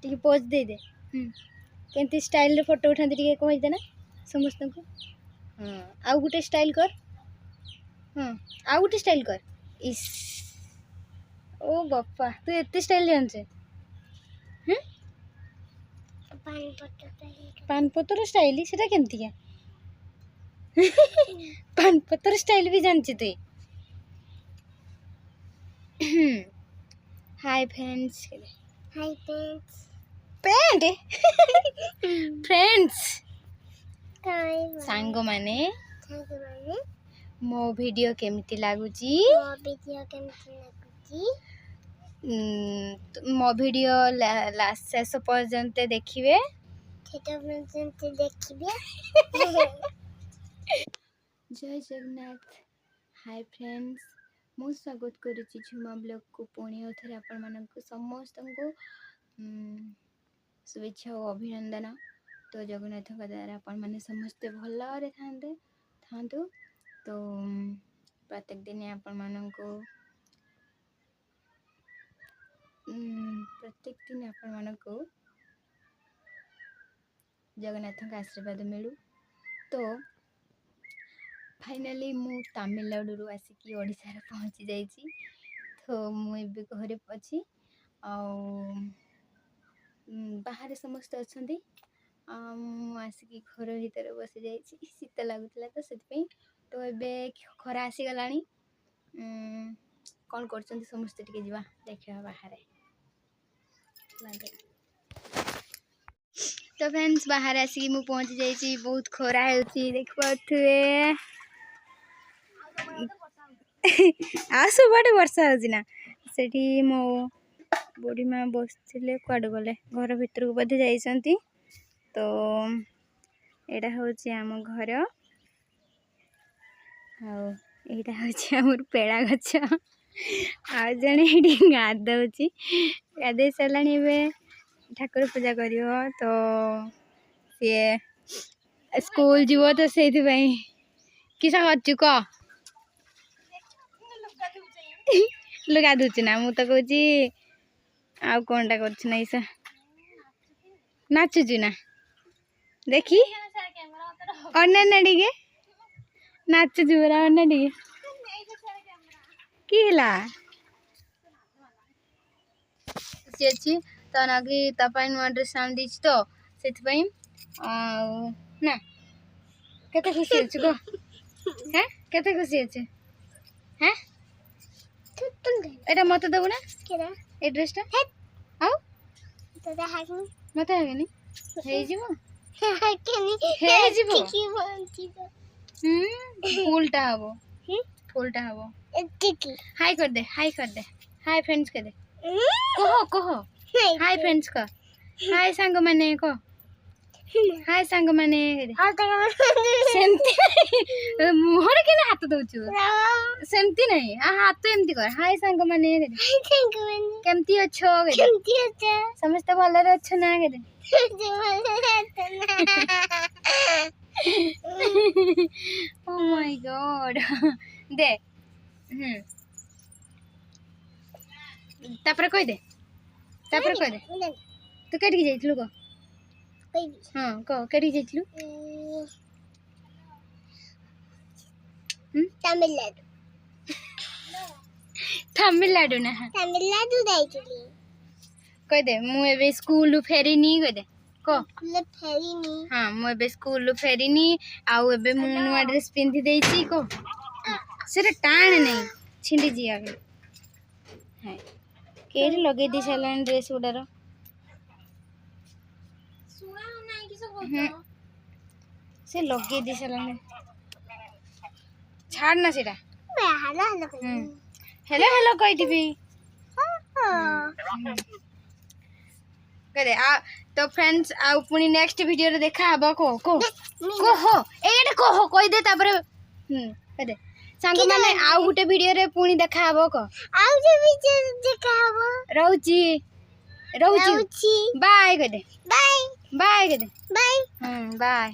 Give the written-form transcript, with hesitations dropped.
T pose दे दे केमती style रे photo उठाते टी कही देना समस्त को। हाँ आउ गोटे स्टाइल कर। हाँ आउ गोटे स्टाइल कर। इस ओ बापा तू एते स्टाइल जानछे। पान पतर स्टाइल सेटा केमती क्या पान पतर स्टाइल भी जानछे तू। Hi friends. Hi friends friend friends सांग माने मो वीडियो केमिति लागुची मो वीडियो लास्ट शेष पर्यंत देखिए जय जगन्नाथ। हाय फ्रेंड्स मु स्वागत करुच्ची झुमा ब्लॉग को पुणी थे आपण मानक समस्त को शुभेच्छा और अभिनंदन। तो जगन्नाथ द्वारा आपण मैंने समस्ते भल था तो प्रत्येक दिन आपण मानक जगन्नाथ का आशीर्वाद मिलू। तो फाइनली मु तमिलनाडु आसिकी ओडिशा पहुँची जाइए। तो मुझे घरे अच्छी बाहर समस्त अच्छा आसिकी घर भीतर बसी जा शीत लगुला तो से तो ये खरा आसीगला कौन कर समस्ते टे जा देखा बाहर। तो फ्रेंड्स बाहर आसिकी मु पहुँची जाइए बहुत खरा होती देख पारे आ सब वर्षा होना से मो बुढ़ी माँ बसते कड़े गले घर भीतर को बोधे जाइए। तो यहाँ हूँ आम घर आमर पेड़ा गछ आ जड़े ये गाधौची गाधे सारा ठाकुर पूजा कर तो सी स्कूल जीव तो से किस कर कह लुगा धुच ना मु तो कौची आ कौनटा कर नाचुचु ना देखी अना टे नाचुचु पूरा अना टे कि अच्छी तो नागी नुआ ड्रेस आनी दी तो से ना केते खुशी अच्छे कह हाँ केते खुशी अच्छे हाँ एटा मत दबु ना ए ड्रेसटा आउ मत हेनी हे जीवो हे जीवो फुलटा हबो फुलटा हबो हाय कर दे हाय फ्रेंड्स कर दे कहो कहो हाय फ्रेंड्स कह हाय सांग माने कह हाय सांग माने सेमती मुहर के हाथ दउछु सेमती नहीं हाथ एमती कर हाय सांग माने केमती अच्छो समस्त भलरे अच्छो ना के ओ माय गॉड दे तापर कह दे तू कट जाइलु को हाँ कह कट जाइलु तमिलनाडु ना कह दे मु एबे स्कूल फेरीनी कह दे हाँ मुझे स्कूल फेरीनी आउ एबे मु नुआ ड्रेस पिंधि देछि को से टाण नहीं छिंडी जी आगे है के लगे दी सालान ड्रेस गुडार से लगे दी सालान छाड़ ना सेटा हेलो हेलो कह दिबी करे आ तो फ्रेंड्स आ पुनी नेक्स्ट वीडियो रे देखा हबो को एटा कह दे तापर कह दे सांग माने आ गुटे वीडियो रे पुनी देखा हबो को आउ जे वीडियो देखा हबो रहउची बाय कह दे बाय कह दे बाय बाय